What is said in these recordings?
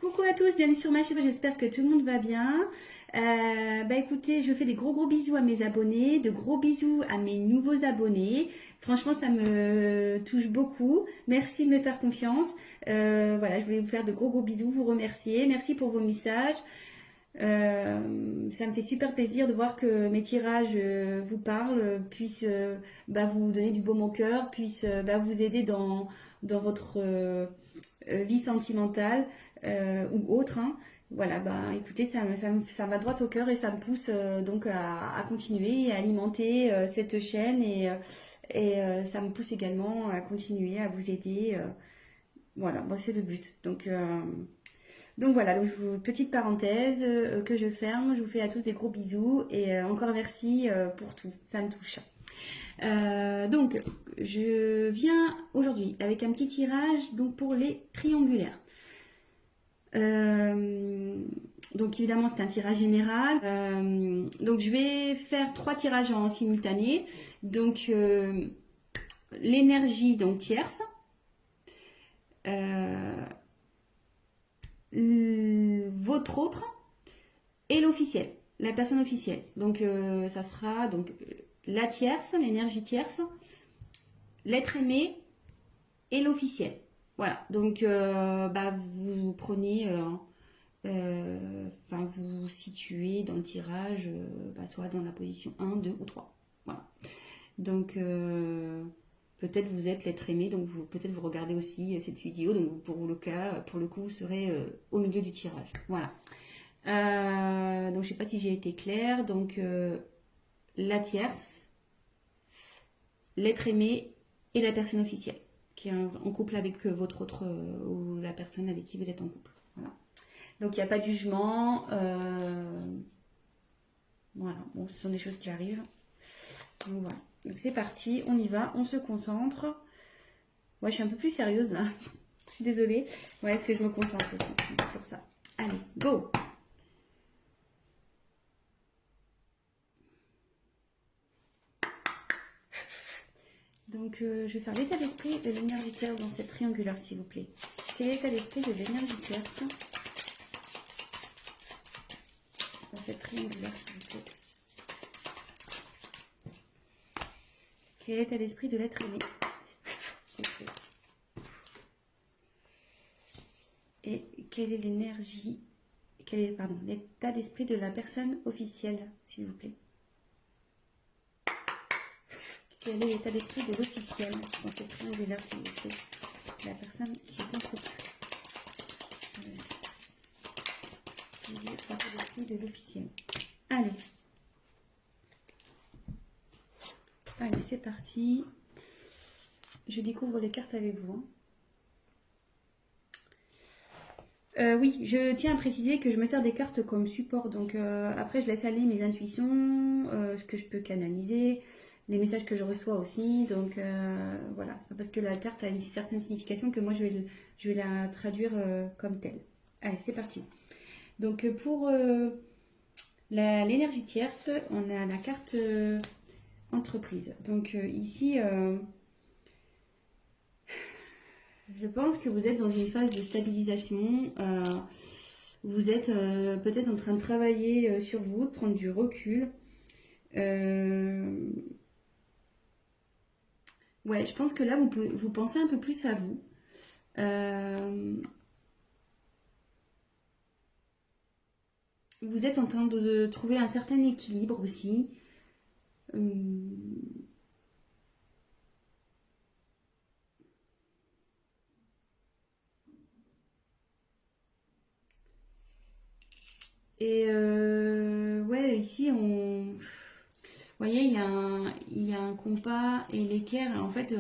Coucou à tous, bienvenue sur ma chaîne, j'espère que tout le monde va bien. Écoutez, je fais des gros bisous à mes abonnés, de gros bisous à mes nouveaux abonnés. Franchement, ça me touche beaucoup. Merci de me faire confiance. Voilà, je voulais vous faire de gros bisous, vous remercier. Merci pour vos messages. Ça me fait super plaisir de voir que mes tirages vous parlent, puissent vous donner du baume au cœur, puissent vous aider dans votre vie sentimentale ou autre. Hein. Voilà, écoutez, ça va droit au cœur et ça me pousse donc à continuer et à alimenter cette chaîne et ça me pousse également à continuer à vous aider. Voilà, moi c'est le but. Donc voilà, petite parenthèse que je ferme. Je vous fais à tous des gros bisous et encore merci pour tout, ça me touche. Donc je viens aujourd'hui avec un petit tirage donc pour les triangulaires. Donc évidemment c'est un tirage général. Donc je vais faire 3 tirages en simultané. Donc l'énergie donc tierce. Votre autre et l'officiel, la personne officielle. Donc ça sera donc la tierce, l'énergie tierce, l'être aimé et l'officiel. Voilà, donc vous prenez, vous vous situez dans le tirage, soit dans la position 1, 2 ou 3. Voilà. Donc peut-être vous êtes l'être aimé, donc peut-être vous regardez aussi cette vidéo, donc pour le coup, vous serez au milieu du tirage. Voilà. Donc je sais pas si j'ai été claire. Donc la tierce, l'être aimé et la personne officielle qui est en couple avec votre autre ou la personne avec qui vous êtes en couple. Voilà. Donc il n'y a pas de jugement. Voilà. Bon, ce sont des choses qui arrivent. Donc voilà. Donc c'est parti, on y va, on se concentre. Ouais, je suis un peu plus sérieuse là. Je suis désolée. Ouais, est-ce que je me concentre aussi pour ça. Allez, go! Donc je vais faire l'état d'esprit de l'énergie tierce dans cette triangulaire, s'il vous plaît. Quel est l'état d'esprit de l'énergie tierce dans cette triangulaire, s'il vous plaît? Quel est l'état d'esprit de l'être aimé? Et quelle est l'énergie, l'état d'esprit de la personne officielle, s'il vous plaît? Quel est l'état d'esprit de l'officiel dans cette triangulaire, s'il vous plaît? La personne qui est en couple. Quel est l'état d'esprit de l'officiel? Allez. Allez, c'est parti. Je découvre les cartes avec vous. Oui, je tiens à préciser que je me sers des cartes comme support. Donc après, je laisse aller mes intuitions, ce que je peux canaliser, les messages que je reçois aussi. Donc voilà, parce que la carte a une certaine signification que moi, je vais la traduire comme telle. Allez, c'est parti. Donc pour l'énergie tierce, on a la carte entreprise. Donc ici... je pense que vous êtes dans une phase de stabilisation. Vous êtes peut-être en train de travailler sur vous, de prendre du recul. Ouais, je pense que là, vous pensez un peu plus à vous. Vous êtes en train de trouver un certain équilibre aussi. Et ouais, ici, vous voyez, il y a un compas et l'équerre. En fait,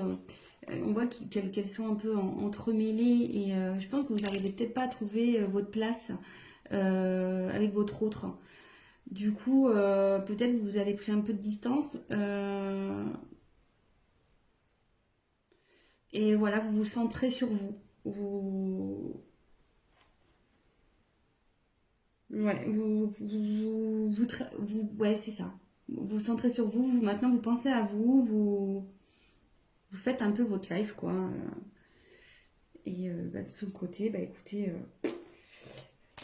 on voit qu'elles sont un peu entremêlées et je pense que vous n'arrivez peut-être pas à trouver votre place avec votre autre. Du coup, peut-être que vous avez pris un peu de distance. Et voilà, vous vous centrez sur vous. Ouais, ouais, c'est ça. Vous vous centrez sur vous, maintenant vous pensez à vous, vous faites un peu votre life, quoi. Et de son côté, écoutez,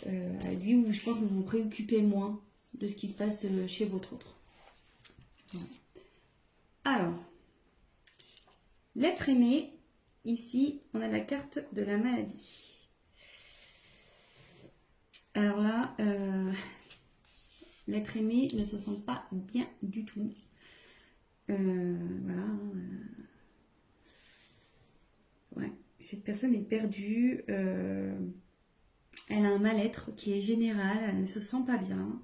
à lui, où je pense que vous vous préoccupez moins de ce qui se passe chez votre autre. Voilà. Alors, l'être aimé, ici, on a la carte de la maladie. Alors là, l'être aimé ne se sent pas bien du tout. Voilà. Ouais, cette personne est perdue. Elle a un mal-être qui est général. Elle ne se sent pas bien.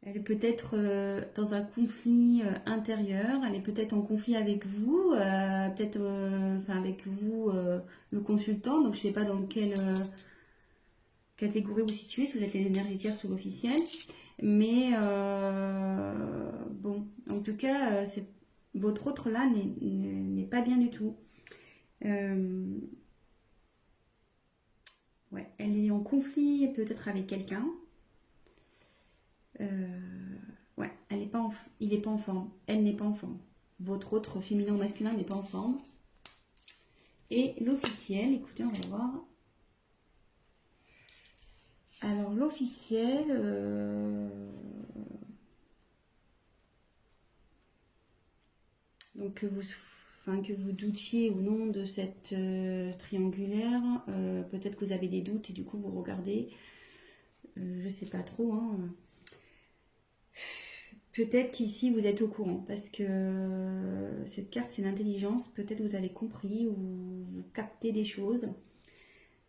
Elle est peut-être dans un conflit intérieur. Elle est peut-être en conflit avec vous, peut-être enfin avec vous, le consultant. Donc je ne sais pas dans quelle catégorie vous situez, si vous êtes les énergies tierces ou l'officiel. Mais bon, en tout cas, votre autre là n'est pas bien du tout. Ouais, elle est en conflit peut-être avec quelqu'un. Ouais, il n'est pas en forme. Elle n'est pas en forme. Votre autre féminin ou masculin n'est pas en forme. Et l'officiel, écoutez, on va voir. Alors l'officiel, donc que vous doutiez ou non de cette triangulaire, peut-être que vous avez des doutes et du coup vous regardez, je sais pas trop, hein. Peut-être qu'ici vous êtes au courant parce que cette carte c'est l'intelligence, peut-être vous avez compris ou vous captez des choses.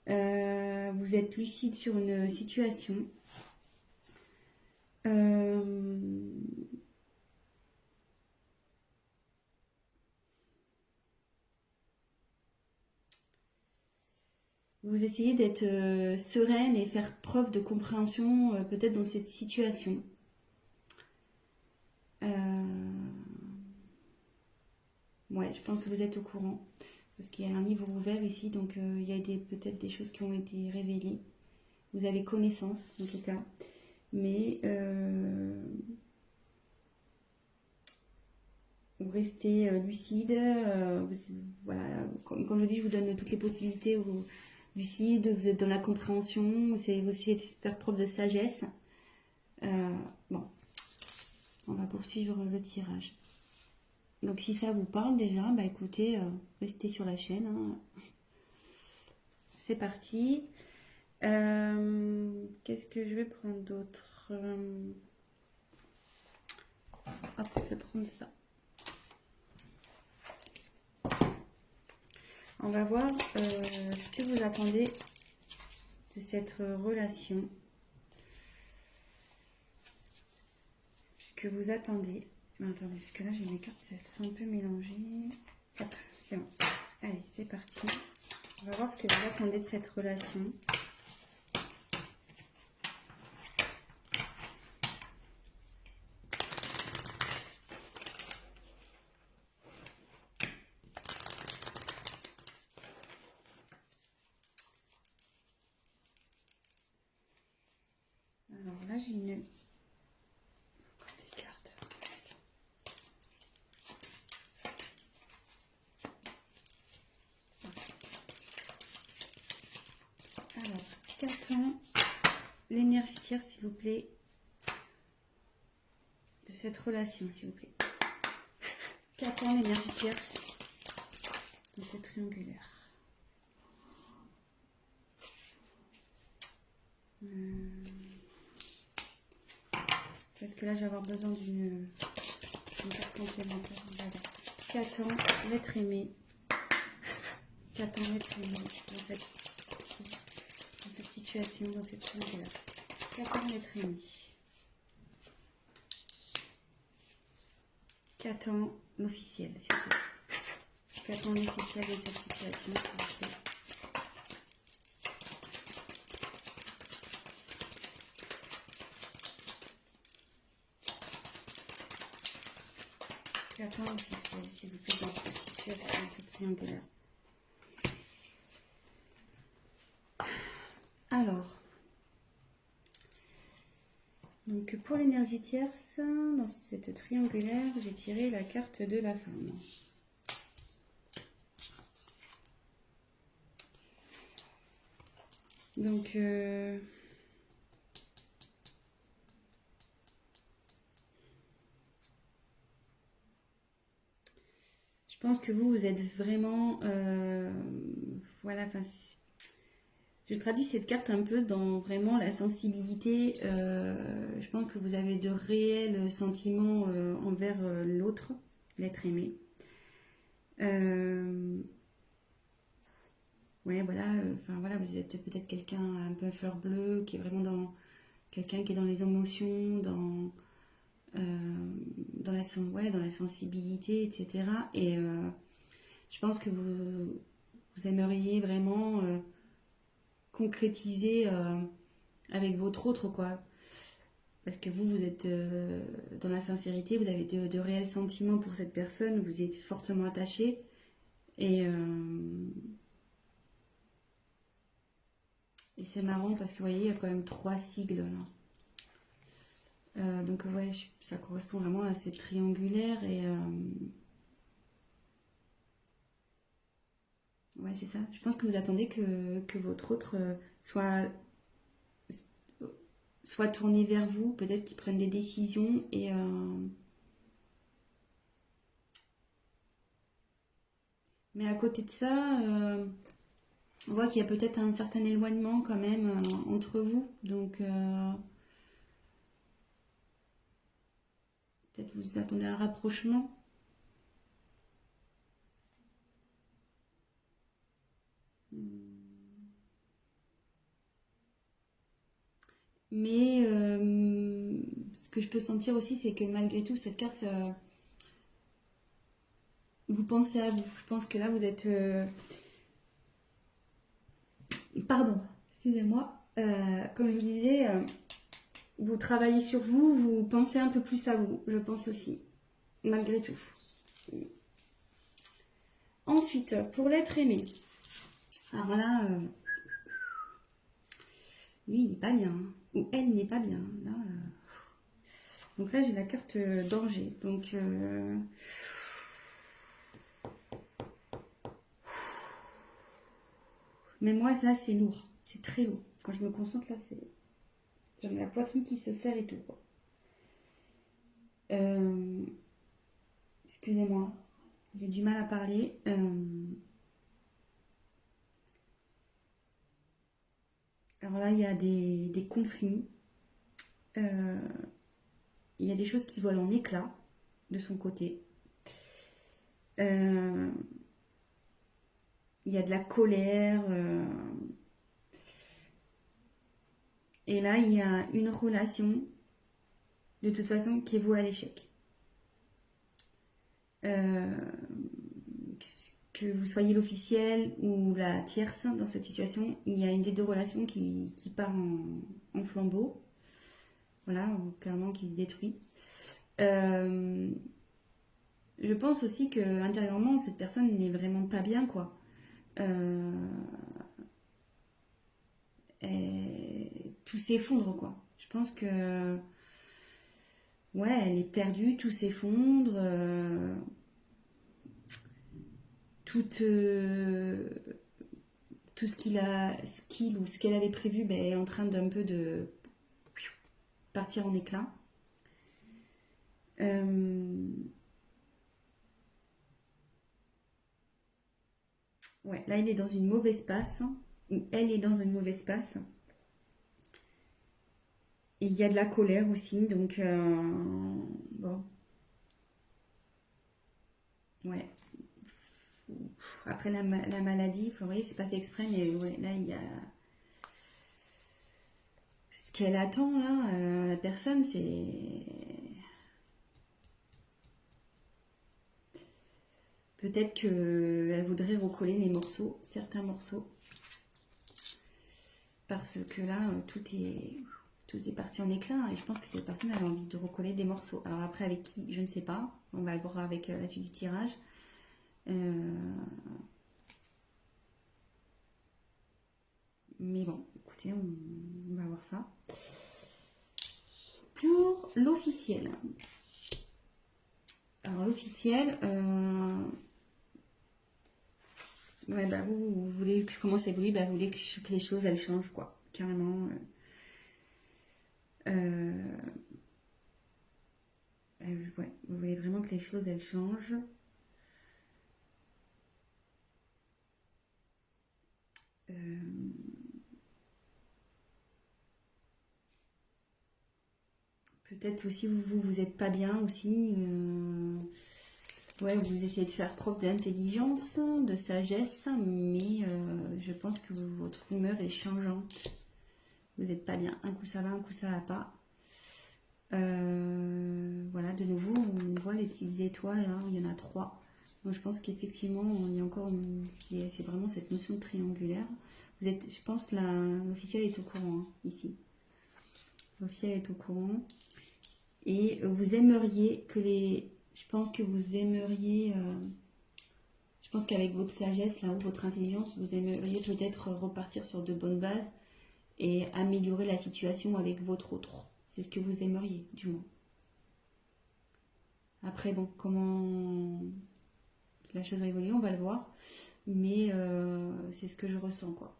Vous êtes lucide sur une situation. Vous essayez d'être sereine et faire preuve de compréhension peut-être dans cette situation. Ouais, je pense que vous êtes au courant. Parce qu'il y a un livre ouvert ici, donc il y a peut-être des choses qui ont été révélées. Vous avez connaissance, en tout cas. Mais vous restez lucide. Voilà, comme je dis, je vous donne toutes les possibilités. Lucide, vous êtes dans la compréhension, vous essayez de faire preuve de sagesse. Bon, on va poursuivre le tirage. Donc si ça vous parle déjà, bah écoutez, restez sur la chaîne. Hein. C'est parti. Qu'est-ce que je vais prendre d'autre? Hop, je vais prendre ça. On va voir ce que vous attendez de cette relation. Ce que vous attendez. Attendez, parce que là j'ai mes cartes, c'est un peu mélangé. Hop, c'est bon. Allez, c'est parti. On va voir ce que vous attendez de cette relation. Alors là j'ai une... des cartes. Alors, qu'attend l'énergie tierce, s'il vous plaît, de cette relation, s'il vous plaît. Qu'attend l'énergie tierce dans cette triangulaire? Parce que là, je vais avoir besoin d'une carte complémentaire. Voilà. Qu'attend l'être aimé? Qu'attend l'être aimé dans cette situation, dans cette triangulaire? Qu'attend l'être aimé? Qu'attend l'officiel, s'il vous plaît? Qu'attend l'officiel de cette situation, s'il vous plaît? Qu'attend l'officiel, s'il vous plaît, dans cette situation, cette triangulaire? Alors, donc pour l'énergie tierce, dans cette triangulaire, j'ai tiré la carte de la femme. Donc, je pense que vous êtes vraiment... voilà, enfin, je traduis cette carte un peu dans vraiment la sensibilité. Je pense que vous avez de réels sentiments envers l'autre, l'être aimé. Ouais, voilà, enfin voilà, vous êtes peut-être quelqu'un un peu fleur bleue, qui est vraiment dans quelqu'un qui est dans les émotions, dans ouais, dans la sensibilité, etc. Et je pense que vous aimeriez vraiment concrétiser avec votre autre, quoi. Parce que vous êtes dans la sincérité, vous avez de réels sentiments pour cette personne, vous êtes fortement attaché. Et, et c'est marrant parce que vous voyez, il y a quand même 3 sigles là. Donc ouais, ça correspond vraiment à cette triangulaire et ouais, c'est ça. Je pense que vous attendez que votre autre soit tourné vers vous, peut-être qu'il prenne des décisions et mais à côté de ça, on voit qu'il y a peut-être un certain éloignement quand même entre vous. Donc peut-être vous attendez un rapprochement. Mais ce que je peux sentir aussi, c'est que malgré tout, cette carte, vous pensez à vous. Je pense que là, vous êtes... Pardon, excusez-moi. Comme je vous disais, vous travaillez sur vous, vous pensez un peu plus à vous, je pense aussi, malgré tout. Ensuite, pour l'être aimé. Alors là, lui, il n'est pas bien. Hein. Ou elle n'est pas bien. Là, donc là, j'ai la carte danger. Donc... mais moi, là, c'est lourd. C'est très lourd. Quand je me concentre, là, c'est... J'ai la poitrine qui se serre et tout. Quoi. Excusez-moi. J'ai du mal à parler. Alors là, il y a des conflits. Il y a des choses qui volent en éclats de son côté. Il y a de la colère. Et là, il y a une relation, de toute façon, qui est vouée à l'échec. Que vous soyez l'officiel ou la tierce dans cette situation, il y a une des deux relations qui part en flambeau. Voilà, clairement qui se détruit. Je pense aussi que intérieurement, cette personne n'est vraiment pas bien, quoi. Tout s'effondre, quoi. Je pense que ouais, elle est perdue, tout s'effondre. Tout ce qu'il ou ce qu'elle avait prévu ben, est en train d'un peu de partir en éclats. Ouais, là, il est dans une mauvaise passe. Ou elle est dans une mauvaise passe. Et il y a de la colère aussi, donc bon. Ouais. Après la maladie, vous voyez, c'est pas fait exprès, mais ouais, là, il y a... Ce qu'elle attend, là, la personne, c'est... Peut-être qu'elle voudrait recoller les morceaux, certains morceaux. Parce que là, tout est parti en éclat. Et je pense que cette personne a envie de recoller des morceaux. Alors après, avec qui, je ne sais pas. On va le voir avec la suite du tirage. Mais bon, écoutez, on va voir ça. Pour l'officiel. Alors l'officiel, Ouais, bah vous voulez que je commence à évoluer, bah vous voulez que les choses elles changent quoi, carrément. Ouais, vous voulez vraiment que les choses elles changent. Peut-être aussi vous êtes pas bien aussi. Ouais, vous essayez de faire preuve d'intelligence, de sagesse, mais je pense que votre humeur est changeante. Vous n'êtes pas bien. Un coup ça va, un coup ça va pas. Voilà, de nouveau, on voit les petites étoiles là, il y en a 3. Donc je pense qu'effectivement, il y a encore c'est vraiment cette notion de triangulaire. Vous êtes, je pense, l'officiel est au courant hein, ici. L'officiel est au courant. Et vous aimeriez que je pense que vous aimeriez, je pense qu'avec votre sagesse, là, ou votre intelligence, vous aimeriez peut-être repartir sur de bonnes bases et améliorer la situation avec votre autre. C'est ce que vous aimeriez, du moins. Après, bon, comment la chose va évoluer, on va le voir. Mais c'est ce que je ressens, quoi.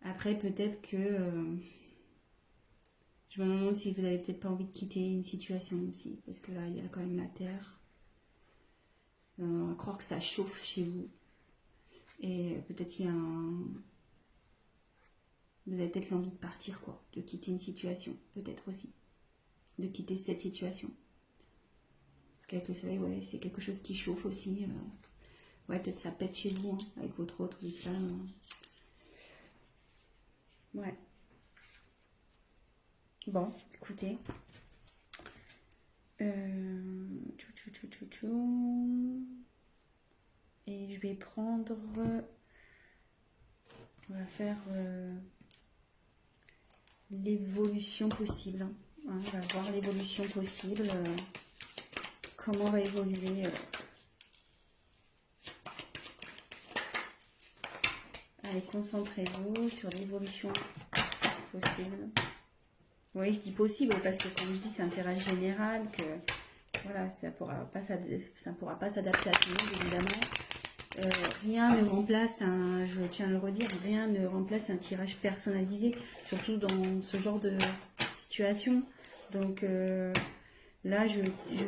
Après, peut-être que... je me demande si vous n'avez peut-être pas envie de quitter une situation aussi. Parce que là, il y a quand même la Terre. On va croire que ça chauffe chez vous. Et peut-être il y a vous avez peut-être l'envie de partir, quoi. De quitter une situation, peut-être aussi. De quitter cette situation. Avec le soleil, ouais, c'est quelque chose qui chauffe aussi. Ouais, peut-être ça pète chez vous, hein, avec votre autre femme. Ouais. Bon, écoutez. Et je vais prendre... On va faire l'évolution possible. Hein. On va voir l'évolution possible. Comment va évoluer... Allez, concentrez-vous sur l'évolution possible. Oui, je dis possible parce que comme je dis, c'est un tirage général que voilà, ça pourra pas s'adapter à tout le monde, évidemment. Rien ne remplace je tiens à le redire, rien ne remplace un tirage personnalisé, surtout dans ce genre de situation. Donc là, je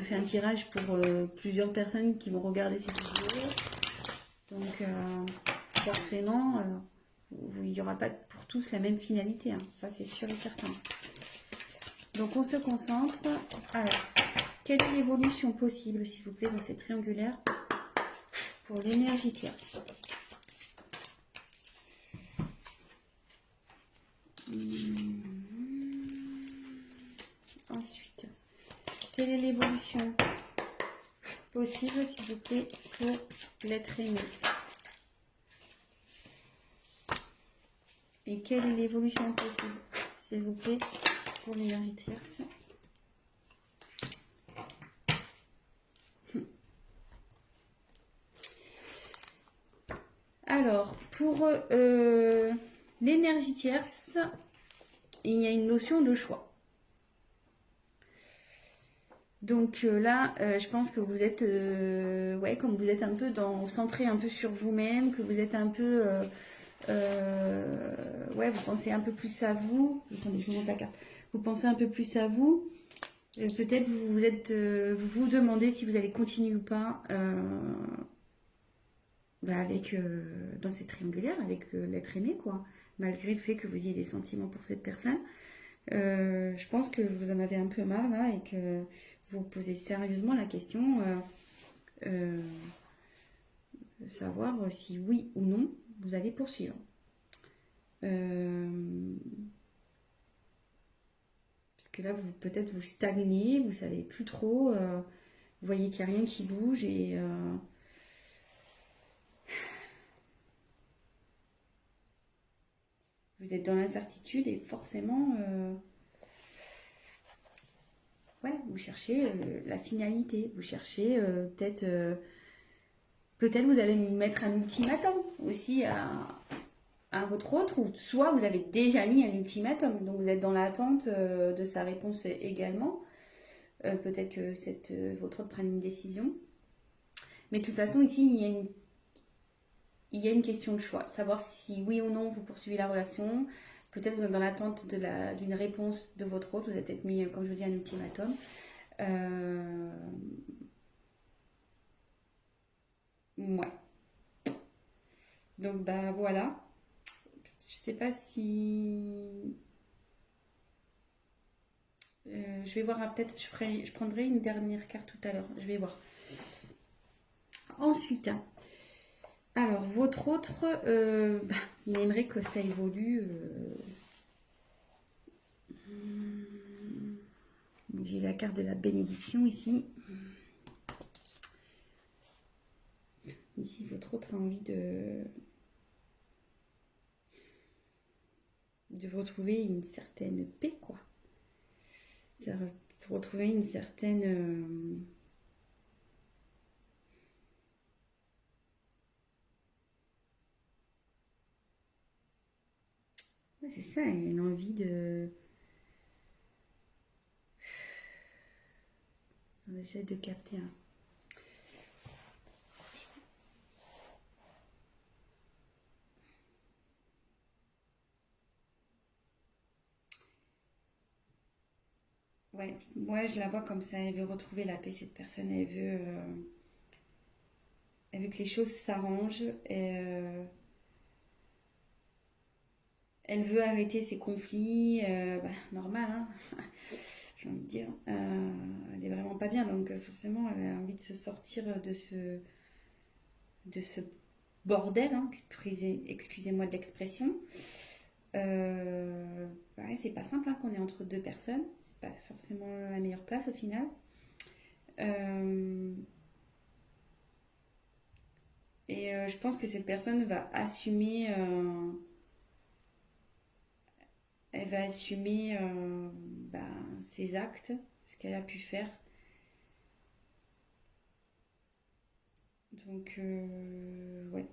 fais un tirage pour plusieurs personnes qui vont regarder cette vidéo. Donc forcément, il n'y aura pas pour tous la même finalité, hein. Ça c'est sûr et certain. Donc on se concentre. Alors, quelle est l'évolution possible, s'il vous plaît, dans cette triangulaire pour l'énergie tierce? Ensuite, quelle est l'évolution possible, s'il vous plaît, pour l'être aimé? Et quelle est l'évolution possible, s'il vous plaît, pour l'énergie tierce? Alors, pour l'énergie tierce, il y a une notion de choix. Donc là, je pense que vous êtes, ouais, comme vous êtes un peu centré un peu sur vous-même, que vous êtes un peu, ouais, vous pensez un peu plus à vous. Attendez, je vous montre la carte. Vous pensez un peu plus à vous. Peut-être vous vous demandez si vous allez continuer ou pas avec dans cette triangulaire, avec l'être aimé, quoi. Malgré le fait que vous ayez des sentiments pour cette personne. Je pense que vous en avez un peu marre là et que vous vous posez sérieusement la question de savoir si oui ou non vous allez poursuivre. Parce que là, peut-être vous stagnez, vous savez plus trop, vous voyez qu'il n'y a rien qui bouge et vous êtes dans l'incertitude et forcément, ouais, vous cherchez la finalité, vous cherchez peut-être vous allez mettre un ultimatum aussi à votre autre, ou soit vous avez déjà mis un ultimatum, donc vous êtes dans l'attente de sa réponse également. Peut-être que votre autre prenne une décision. Mais de toute façon, ici, il y a une question de choix. Savoir si oui ou non vous poursuivez la relation. Peut-être vous êtes dans l'attente d'une réponse de votre autre. Vous avez peut-être mis, comme je vous dis, un ultimatum. Euh, ouais. Donc, bah voilà. Je sais pas si. Je vais voir, peut-être je prendrai une dernière carte tout à l'heure. Je vais voir. Ensuite, alors votre autre, il aimerait que ça évolue. J'ai la carte de la bénédiction ici. Ici, votre autre a envie de retrouver une certaine paix, quoi. De retrouver une certaine. Ouais, c'est ça, une envie de. J'essaie de capter un. Ouais, moi je la vois comme ça, elle veut retrouver la paix, cette personne, elle veut que les choses s'arrangent, elle veut arrêter ses conflits, normal, hein, j'ai envie de dire. Elle est vraiment pas bien, donc forcément elle a envie de se sortir de ce bordel, hein, excusez-moi de l'expression. Ouais, c'est pas simple, hein, qu'on est entre deux personnes, c'est pas forcément la meilleure place au final. Euh, je pense que cette personne va assumer, elle va assumer ses actes, ce qu'elle a pu faire. Donc, ouais,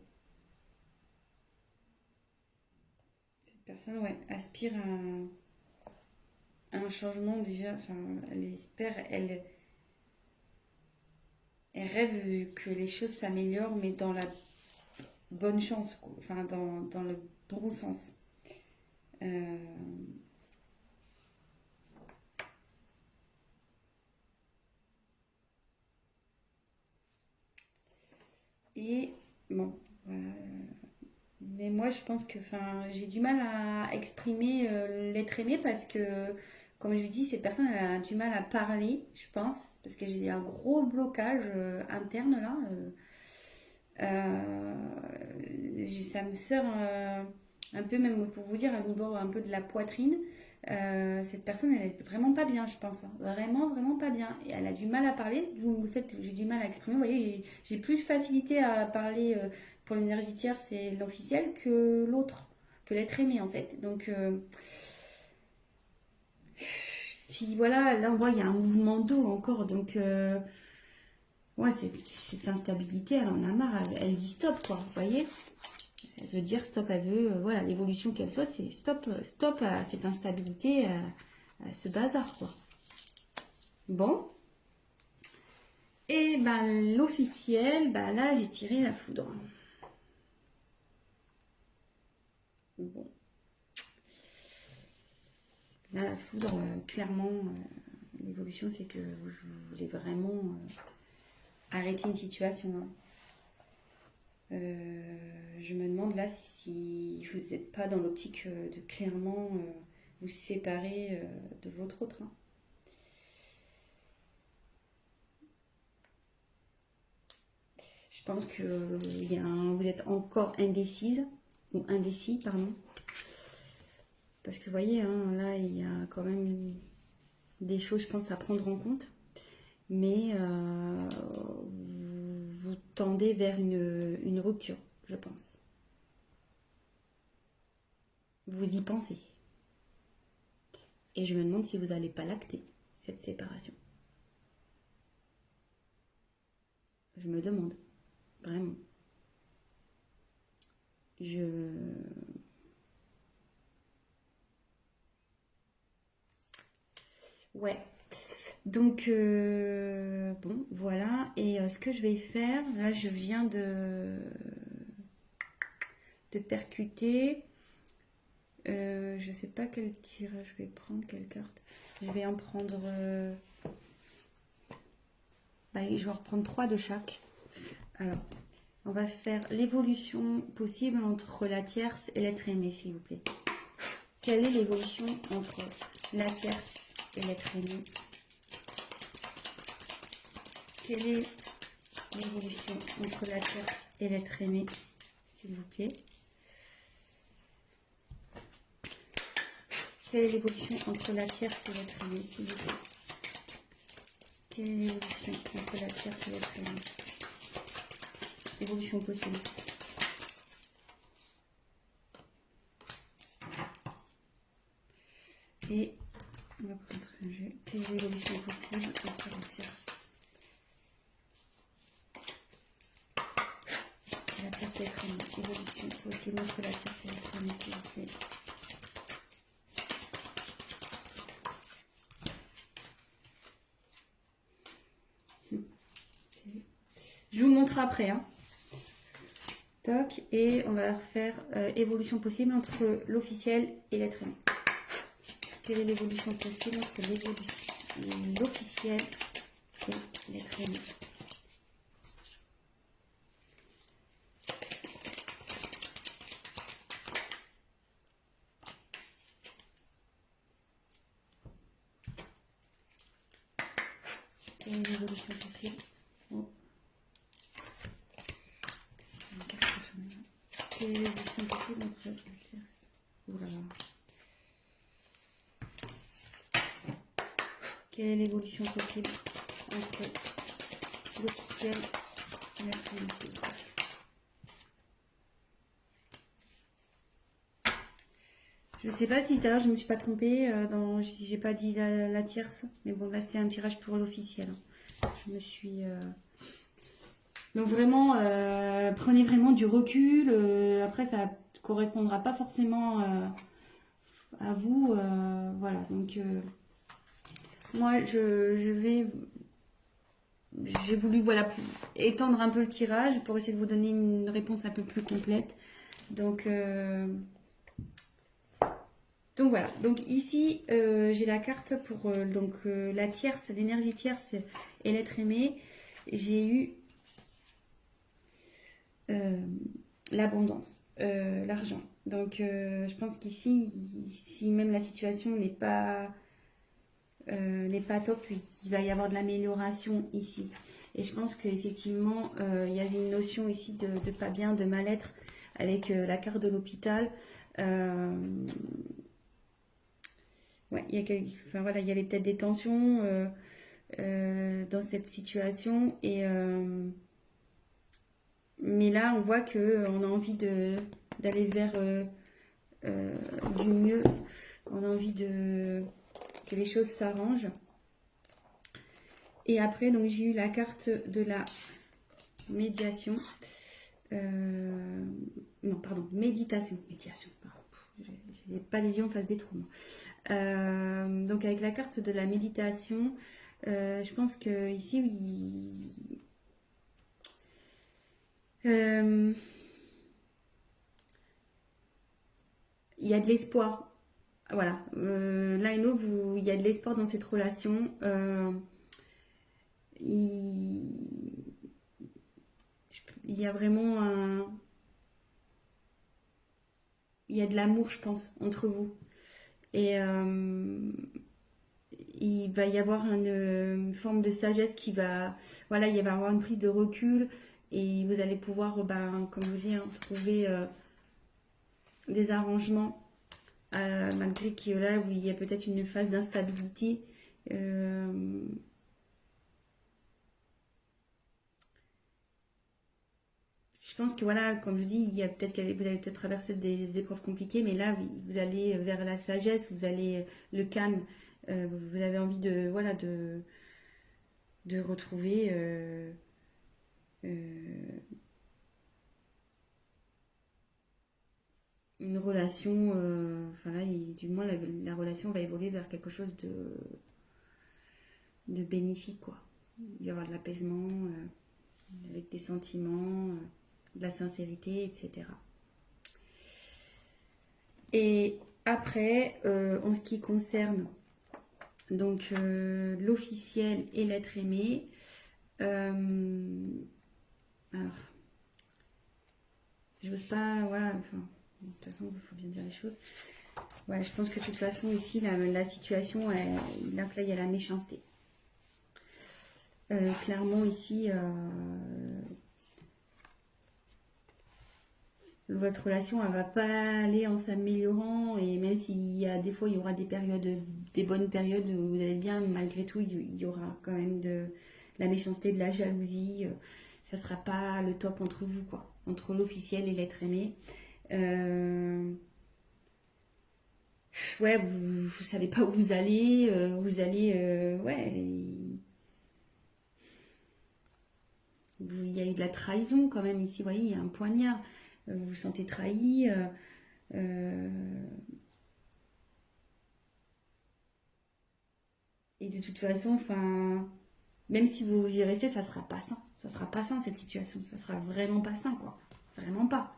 cette personne, ouais, aspire à un changement déjà. Enfin, elle espère, elle rêve que les choses s'améliorent, mais dans la bonne chance, quoi. Enfin, dans le bon sens. Euh, et bon, voilà. Mais moi, je pense que, enfin, j'ai du mal à exprimer l'être aimé parce que, comme je vous dis, cette personne elle a du mal à parler, je pense, parce que j'ai un gros blocage interne là. Ça me sort un peu, même pour vous dire, au niveau un peu de la poitrine. Cette personne, elle est vraiment pas bien, je pense, hein. Vraiment, vraiment pas bien. Et elle a du mal à parler, d'où le fait que j'ai du mal à exprimer. Vous voyez, j'ai plus facilité à parler pour l'énergie tierce c'est l'officiel que l'autre, que l'être aimé en fait. Donc, puis voilà, là on voit il y a un mouvement d'eau encore. Donc, ouais, cette instabilité, elle en a marre. Elle dit stop, quoi. Vous voyez? Elle veut dire stop, elle veut, voilà, l'évolution qu'elle souhaite, c'est stop, stop à cette instabilité, à ce bazar, quoi. Bon. Et ben l'officiel, ben là j'ai tiré la foudre. Bon. Là la foudre, clairement, l'évolution c'est que vous voulez vraiment arrêter une situation, hein. Je me demande là si vous n'êtes pas dans l'optique de clairement vous séparer de votre autre, hein. Je pense que vous êtes encore indécise, ou indécis, pardon. Parce que vous voyez, hein, là, il y a quand même des choses, je pense, à prendre en compte. Mais vous tendez vers une rupture, je pense. Vous y pensez. Et je me demande si vous n'allez pas l'acter, cette séparation. Je me demande, vraiment. Je... Ouais. Donc, bon, voilà. Et ce que je vais faire, là, je viens de percuter. Je sais pas quel tirage je vais prendre, quelle carte. Je vais en prendre. Je vais en reprendre 3 de chaque. Alors, on va faire l'évolution possible entre la tierce et l'être aimé, s'il vous plaît. Quelle est l'évolution entre la tierce et l'être aimé? Quelle est l'évolution entre la tierce et l'être aimé, s'il vous plaît? Quelle est l'évolution entre la tierce et l'être aimé, s'il vous plaît? Quelle est l'évolution entre la tierce et l'être aimé? Évolution possible. Et on va prendre un jeu. Quelle est l'évolution possible entre la tierce? La tierce et l'être aimé. Évolution possible entre la tierce et l'être aimé, s'il vous plaît. Je vous le montre après. Hein. Toc, et on va faire évolution possible entre l'officiel et l'être aimé. Quelle est l'évolution possible entre l'officiel et l'être aimé? Quelle est l'évolution possible? Oh. Quelle est l'évolution possible entre Quelle est l'évolution possible entre l'officiel et l'être aimé? Je sais pas si tout à l'heure je me suis pas trompée, si j'ai pas dit la tierce, mais bon là c'était un tirage pour l'officiel. Je me suis... Donc vraiment, prenez vraiment du recul, après ça correspondra pas forcément à vous, voilà. Donc moi j'ai voulu voilà, étendre un peu le tirage pour essayer de vous donner une réponse un peu plus complète. Donc voilà, donc ici j'ai la carte pour la tierce, l'énergie tierce et l'être aimé. J'ai eu l'abondance, l'argent. Donc je pense qu'ici, si même la situation n'est pas top, il va y avoir de l'amélioration ici. Et je pense qu'effectivement, il y avait une notion ici de pas bien, de mal-être avec la carte de l'hôpital. Ouais, il y avait peut-être des tensions dans cette situation. Mais là, on voit qu'on a envie d'aller vers du mieux. On a envie que les choses s'arrangent. Et après, donc j'ai eu la carte de la médiation. Non, pardon, méditation. Médiation, pardon. J'ai pas les yeux en face des trous. Donc avec la carte de la méditation, je pense que ici, il y a de l'espoir. Voilà. L'un et l'autre, il y a de l'espoir dans cette relation. Il y a vraiment il y a de l'amour, je pense, entre vous. Et il va y avoir une forme de sagesse qui va... Voilà, il va y avoir une prise de recul et vous allez pouvoir, comme je vous dis, trouver des arrangements malgré qu'il y a là où il y a peut-être une phase d'instabilité. Je pense que voilà, comme je dis, il y a peut-être vous allez peut-être traverser des épreuves compliquées, mais là, vous allez vers la sagesse, vous allez le calme. Vous avez envie de voilà de retrouver une relation. Enfin là, du moins la relation va évoluer vers quelque chose de bénéfique, quoi. Il va y avoir de l'apaisement, avec des sentiments, de la sincérité, etc. Et après, en ce qui concerne donc l'officiel et l'être aimé, alors, j'ose pas, voilà, enfin, de toute façon, il faut bien dire les choses. Ouais, je pense que de toute façon, ici, la situation, là, il y a la méchanceté. Clairement, ici, votre relation, elle va pas aller en s'améliorant. Et même s'il y a des fois, il y aura des périodes, des bonnes périodes où vous allez bien, malgré tout, il y aura quand même de la méchanceté, de la jalousie. Ça sera pas le top entre vous, quoi. Entre l'officiel et l'être aimé. Ouais, vous savez pas où vous allez, ouais, il y a eu de la trahison quand même ici, vous voyez, il y a un poignard, vous vous sentez trahi, euh, et de toute façon, enfin, même si vous y restez, ça sera pas sain cette situation, ça sera vraiment pas sain, quoi, vraiment pas.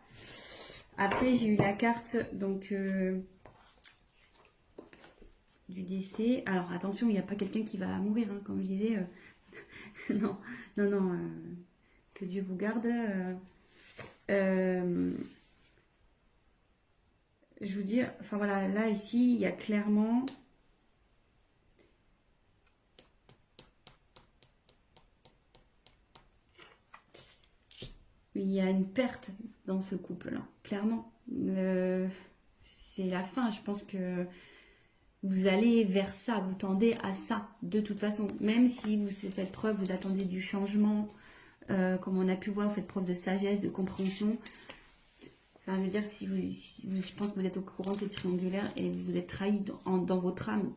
Après, j'ai eu la carte, donc, du décès. Alors attention, il n'y a pas quelqu'un qui va mourir, hein, comme je disais. Non, non, non. Que Dieu vous garde. Euh, je vous dis, enfin voilà, là ici, il y a clairement. Il y a une perte dans ce couple-là, clairement. C'est la fin. Je pense que vous allez vers ça, vous tendez à ça, de toute façon. Même si vous faites preuve, vous attendez du changement, comme on a pu voir, vous faites preuve de sagesse, de compréhension. Enfin, je veux dire, je pense que vous êtes au courant de cette triangulaire et vous êtes trahi dans votre âme,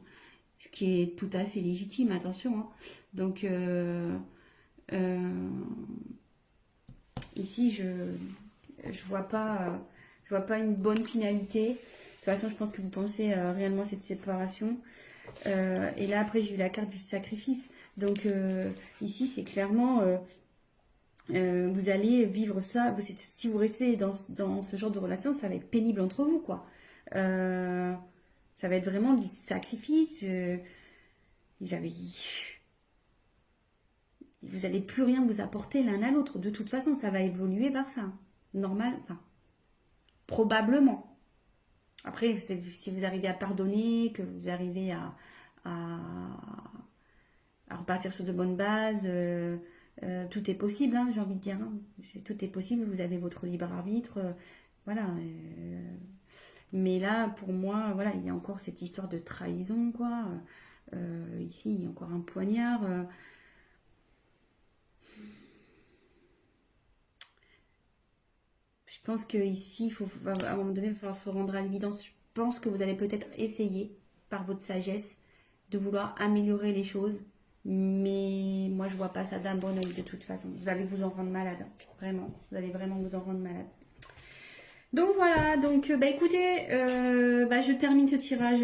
ce qui est tout à fait légitime, attention. Hein. Donc, ici, je vois pas une bonne finalité. De toute façon, je pense que vous pensez réellement à cette séparation. Et là, après, j'ai eu la carte du sacrifice. Donc, ici, c'est clairement... vous allez vivre ça. Si vous restez dans ce genre de relation, ça va être pénible entre vous, quoi. Ça va être vraiment du sacrifice. Vous n'allez plus rien vous apporter l'un à l'autre. De toute façon, ça va évoluer vers ça. Normal, enfin, probablement. Après, si vous arrivez à pardonner, que vous arrivez à, à repartir sur de bonnes bases, tout est possible, hein, j'ai envie de dire. Hein. Tout est possible, vous avez votre libre arbitre. Voilà. Mais là, pour moi, voilà, il y a encore cette histoire de trahison, quoi. Ici, il y a encore un poignard. Je pense qu'ici, à un moment donné, il va falloir se rendre à l'évidence. Je pense que vous allez peut-être essayer, par votre sagesse, de vouloir améliorer les choses. Mais moi, je vois pas ça d'un bon oeil de toute façon. Vous allez vous en rendre malade. Vraiment. Vous allez vraiment vous en rendre malade. Donc voilà, donc bah écoutez, je termine ce tirage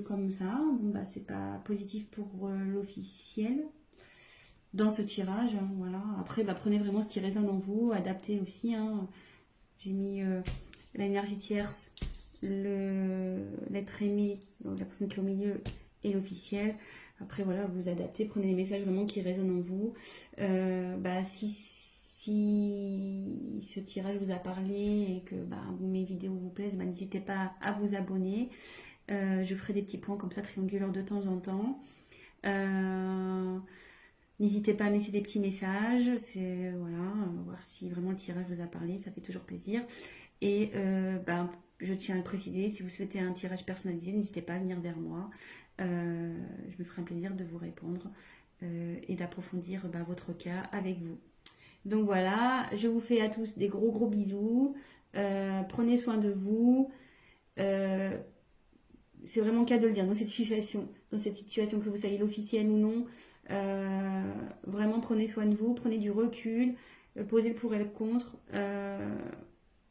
comme ça. Bon, bah c'est pas positif pour l'officiel dans ce tirage, hein, voilà. Après, bah, prenez vraiment ce qui résonne en vous, adaptez aussi. Hein. J'ai mis l'énergie tierce, l'être aimé, donc la personne qui est au milieu et l'officiel. Après, voilà, vous adaptez, prenez les messages vraiment qui résonnent en vous. Si ce tirage vous a parlé et que mes vidéos vous plaisent, n'hésitez pas à vous abonner. Je ferai des petits points comme ça, triangulaires de temps en temps. N'hésitez pas à me laisser des petits messages, voilà, voir si vraiment le tirage vous a parlé, ça fait toujours plaisir. Et je tiens à le préciser, si vous souhaitez un tirage personnalisé, n'hésitez pas à venir vers moi. Je me ferai un plaisir de vous répondre et d'approfondir votre cas avec vous. Donc voilà, je vous fais à tous des gros gros bisous. Prenez soin de vous. C'est vraiment le cas de le dire dans cette situation, que vous soyez l'officiel ou non. Vraiment prenez soin de vous, prenez du recul, posez le pour et le contre,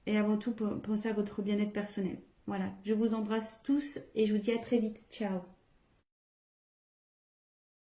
et avant tout pensez à votre bien-être personnel. Voilà, je vous embrasse tous et je vous dis à très vite. Ciao.